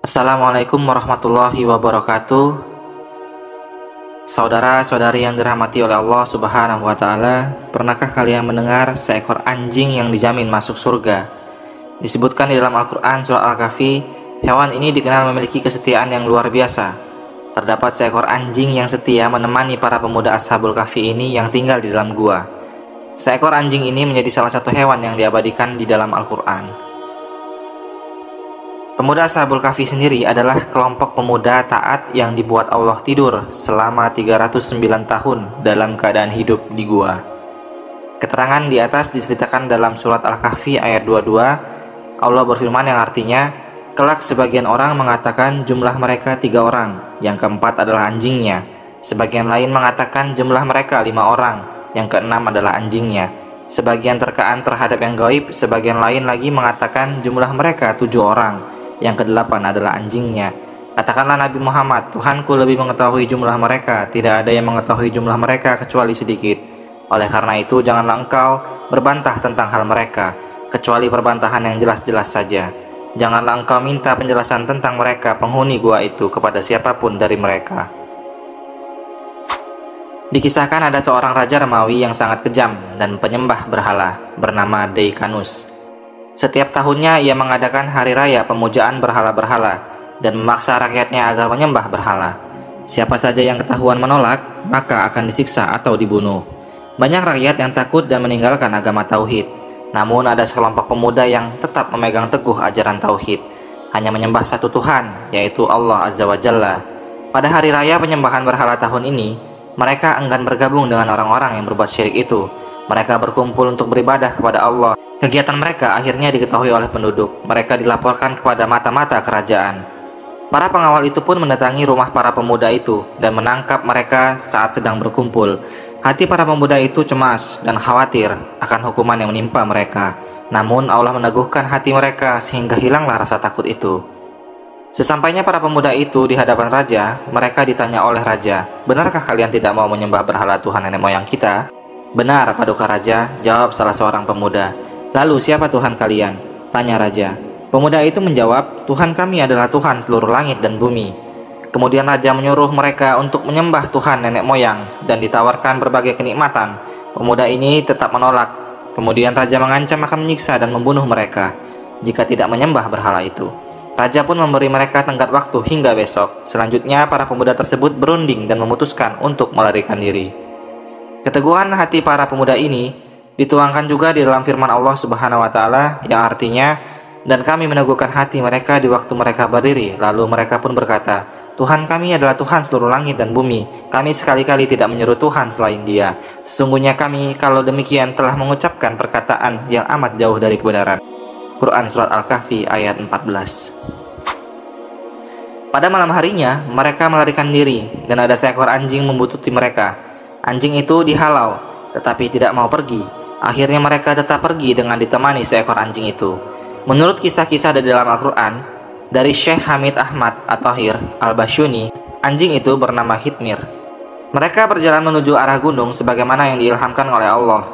Assalamualaikum warahmatullahi wabarakatuh. Saudara-saudari yang dirahmati oleh Allah Subhanahu wa Ta'ala, pernahkah kalian mendengar seekor anjing yang dijamin masuk surga? Disebutkan di dalam Al-Quran Surah Al-Kahfi, hewan ini dikenal memiliki kesetiaan yang luar biasa. Terdapat seekor anjing yang setia menemani para pemuda Ashabul Kahfi ini yang tinggal di dalam gua. Seekor anjing ini menjadi salah satu hewan yang diabadikan di dalam Al-Quran. Pemuda Ashabul Kahfi sendiri adalah kelompok pemuda taat yang dibuat Allah tidur selama 309 tahun dalam keadaan hidup di gua. Keterangan di atas diceritakan dalam surat Al-Kahfi ayat 22. Allah berfirman yang artinya, kelak sebagian orang mengatakan jumlah mereka 3 orang, yang keempat adalah anjingnya. Sebagian lain mengatakan jumlah mereka 5 orang, yang keenam adalah anjingnya. Sebagian terkaan terhadap yang gaib, sebagian lain lagi mengatakan jumlah mereka 7 orang, yang kedelapan adalah anjingnya. Katakanlah Nabi Muhammad, Tuhanku lebih mengetahui jumlah mereka, tidak ada yang mengetahui jumlah mereka kecuali sedikit. Oleh karena itu janganlah engkau berbantah tentang hal mereka, kecuali perbantahan yang jelas-jelas saja. Janganlah engkau minta penjelasan tentang mereka penghuni gua itu kepada siapapun dari mereka. Dikisahkan ada seorang raja Romawi yang sangat kejam dan penyembah berhala bernama Deikanus. Setiap tahunnya ia mengadakan hari raya pemujaan berhala-berhala dan memaksa rakyatnya agar menyembah berhala. Siapa saja yang ketahuan menolak, maka akan disiksa atau dibunuh. Banyak rakyat yang takut dan meninggalkan agama tauhid. Namun ada sekelompok pemuda yang tetap memegang teguh ajaran tauhid, hanya menyembah satu Tuhan, yaitu Allah Azza wa Jalla. Pada hari raya penyembahan berhala tahun ini, mereka enggan bergabung dengan orang-orang yang berbuat syirik itu. Mereka berkumpul untuk beribadah kepada Allah. Kegiatan mereka akhirnya diketahui oleh penduduk. Mereka dilaporkan kepada mata-mata kerajaan. Para pengawal itu pun mendatangi rumah para pemuda itu dan menangkap mereka saat sedang berkumpul. Hati para pemuda itu cemas dan khawatir akan hukuman yang menimpa mereka. Namun Allah meneguhkan hati mereka sehingga hilanglah rasa takut itu. Sesampainya para pemuda itu di hadapan raja, mereka ditanya oleh raja, "Benarkah kalian tidak mau menyembah berhala Tuhan nenek moyang kita?" "Benar, Paduka Raja," jawab salah seorang pemuda. "Lalu siapa Tuhan kalian?" tanya raja. Pemuda itu menjawab, "Tuhan kami adalah Tuhan seluruh langit dan bumi." Kemudian raja menyuruh mereka untuk menyembah Tuhan nenek moyang dan ditawarkan berbagai kenikmatan. Pemuda ini tetap menolak. Kemudian raja mengancam akan menyiksa dan membunuh mereka jika tidak menyembah berhala itu. Raja pun memberi mereka tenggat waktu hingga besok. Selanjutnya para pemuda tersebut berunding dan memutuskan untuk melarikan diri. Keteguhan hati para pemuda ini dituangkan juga di dalam firman Allah Subhanahu wa Ta'ala yang artinya, dan kami meneguhkan hati mereka di waktu mereka berdiri. Lalu mereka pun berkata, Tuhan kami adalah Tuhan seluruh langit dan bumi. Kami sekali-kali tidak menyeru Tuhan selain Dia. Sesungguhnya kami kalau demikian telah mengucapkan perkataan yang amat jauh dari kebenaran. Quran Surat Al-Kahfi ayat 14. Pada malam harinya mereka melarikan diri dan ada seekor anjing membututi mereka. Anjing itu dihalau tetapi tidak mau pergi. Akhirnya mereka tetap pergi dengan ditemani seekor anjing itu. Menurut kisah-kisah dari dalam Al-Quran, dari Syekh Hamid Ahmad At-Tahir Al-Basyuni, anjing itu bernama Khitmir. Mereka berjalan menuju arah gunung sebagaimana yang diilhamkan oleh Allah.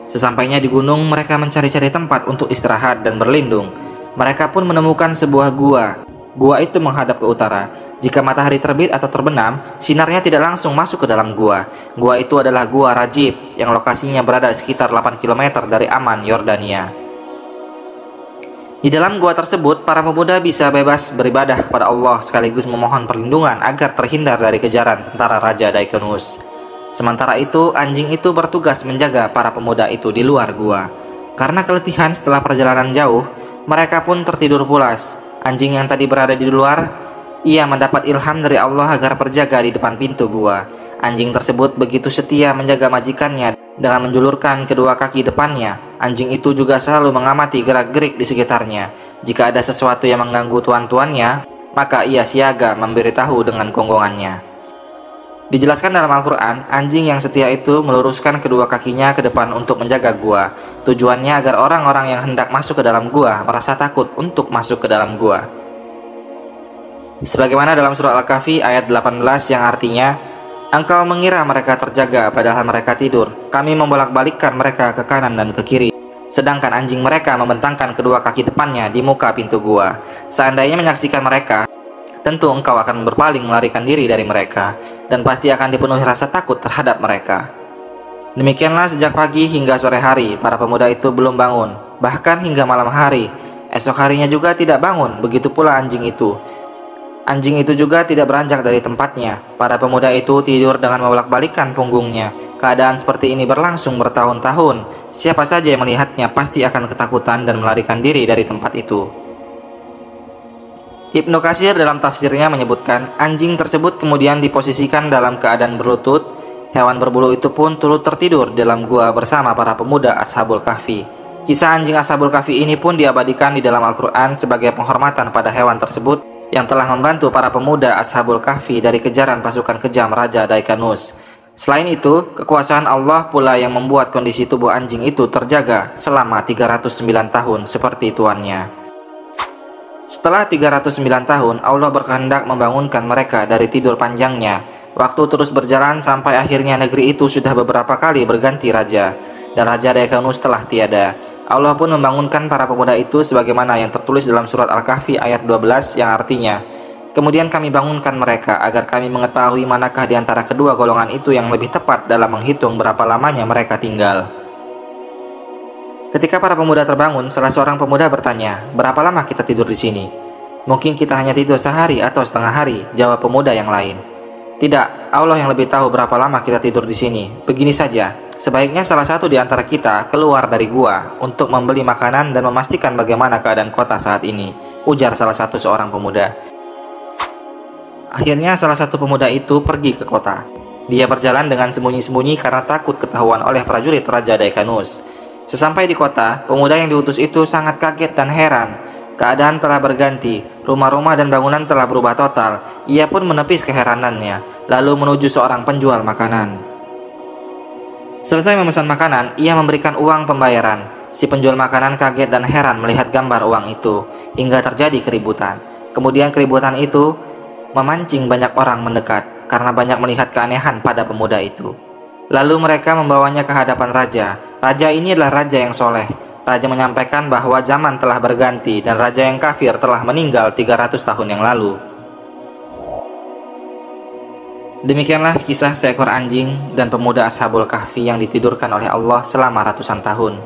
Sesampainya di gunung, mereka mencari-cari tempat untuk istirahat dan berlindung. Mereka pun menemukan sebuah gua. Gua itu menghadap ke utara. Jika matahari terbit atau terbenam, sinarnya tidak langsung masuk ke dalam gua. Gua itu adalah Gua Rajib yang lokasinya berada sekitar 8 km dari Amman, Yordania. Di dalam gua tersebut, para pemuda bisa bebas beribadah kepada Allah sekaligus memohon perlindungan agar terhindar dari kejaran tentara Raja Deikanus. Sementara itu, anjing itu bertugas menjaga para pemuda itu di luar gua. Karena keletihan setelah perjalanan jauh, mereka pun tertidur pulas. Anjing yang tadi berada di luar, ia mendapat ilham dari Allah agar berjaga di depan pintu gua. Anjing tersebut begitu setia menjaga majikannya dengan menjulurkan kedua kaki depannya. Anjing itu juga selalu mengamati gerak-gerik di sekitarnya. Jika ada sesuatu yang mengganggu tuan-tuannya, maka ia siaga memberitahu dengan gonggongannya. Dijelaskan dalam Al-Quran, anjing yang setia itu meluruskan kedua kakinya ke depan untuk menjaga gua. Tujuannya agar orang-orang yang hendak masuk ke dalam gua merasa takut untuk masuk ke dalam gua. Sebagaimana dalam surat Al-Kahfi ayat 18 yang artinya, engkau mengira mereka terjaga padahal mereka tidur. Kami membolak-balikkan mereka ke kanan dan ke kiri. sedangkan anjing mereka membentangkan kedua kaki depannya di muka pintu gua. Seandainya menyaksikan mereka, tentu engkau akan berpaling melarikan diri dari mereka, dan pasti akan dipenuhi rasa takut terhadap mereka. Demikianlah sejak pagi hingga sore hari, para pemuda itu belum bangun, bahkan hingga malam hari. Esok harinya juga tidak bangun, begitu pula anjing itu. Anjing itu juga tidak beranjak dari tempatnya. Para pemuda itu tidur dengan membolak-balikan punggungnya. Keadaan seperti ini berlangsung bertahun-tahun. Siapa saja yang melihatnya pasti akan ketakutan dan melarikan diri dari tempat itu. Ibnu Katsir dalam tafsirnya menyebutkan, anjing tersebut kemudian diposisikan dalam keadaan berlutut. Hewan berbulu itu pun turut tertidur dalam gua bersama para pemuda Ashabul Kahfi. Kisah anjing Ashabul Kahfi ini pun diabadikan di dalam Al-Quran sebagai penghormatan pada hewan tersebut yang telah membantu para pemuda Ashabul Kahfi dari kejaran pasukan kejam Raja Daikanus. Selain itu, kekuasaan Allah pula yang membuat kondisi tubuh anjing itu terjaga selama 309 tahun seperti tuannya. Setelah 309 tahun, Allah berkehendak membangunkan mereka dari tidur panjangnya. Waktu terus berjalan sampai akhirnya negeri itu sudah beberapa kali berganti raja, dan Raja Daikanus telah tiada. Allah pun membangunkan para pemuda itu sebagaimana yang tertulis dalam surat Al-Kahfi ayat 12 yang artinya, kemudian kami bangunkan mereka agar kami mengetahui manakah di antara kedua golongan itu yang lebih tepat dalam menghitung berapa lamanya mereka tinggal. Ketika para pemuda terbangun, salah seorang pemuda bertanya, berapa lama kita tidur di sini? Mungkin kita hanya tidur sehari atau setengah hari, jawab pemuda yang lain. Tidak, Allah yang lebih tahu berapa lama kita tidur di sini. Begini saja, sebaiknya salah satu di antara kita keluar dari gua untuk membeli makanan dan memastikan bagaimana keadaan kota saat ini, ujar salah satu seorang pemuda. Akhirnya salah satu pemuda itu pergi ke kota. Dia berjalan dengan sembunyi-sembunyi karena takut ketahuan oleh prajurit Raja Daikanus. Sesampai di kota, pemuda yang diutus itu sangat kaget dan heran. Keadaan telah berganti, rumah-rumah dan bangunan telah berubah total. Ia pun menepis keheranannya, lalu menuju seorang penjual makanan. Selesai memesan makanan, ia memberikan uang pembayaran. Si penjual makanan kaget dan heran melihat gambar uang itu, hingga terjadi keributan. Kemudian keributan itu memancing banyak orang mendekat, karena banyak melihat keanehan pada pemuda itu. Lalu mereka membawanya ke hadapan raja. Raja ini adalah raja yang soleh. Raja menyampaikan bahwa zaman telah berganti dan raja yang kafir telah meninggal 300 tahun yang lalu. Demikianlah kisah seekor anjing dan pemuda Ashabul Kahfi yang ditidurkan oleh Allah selama ratusan tahun.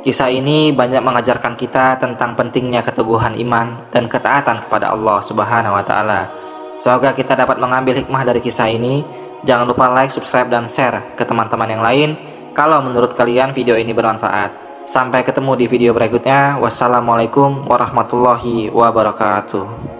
Kisah ini banyak mengajarkan kita tentang pentingnya keteguhan iman dan ketaatan kepada Allah Subhanahu wa Ta'ala. Semoga kita dapat mengambil hikmah dari kisah ini. Jangan lupa like, subscribe, dan share ke teman-teman yang lain kalau menurut kalian video ini bermanfaat. Sampai ketemu di video berikutnya. Wassalamualaikum warahmatullahi wabarakatuh.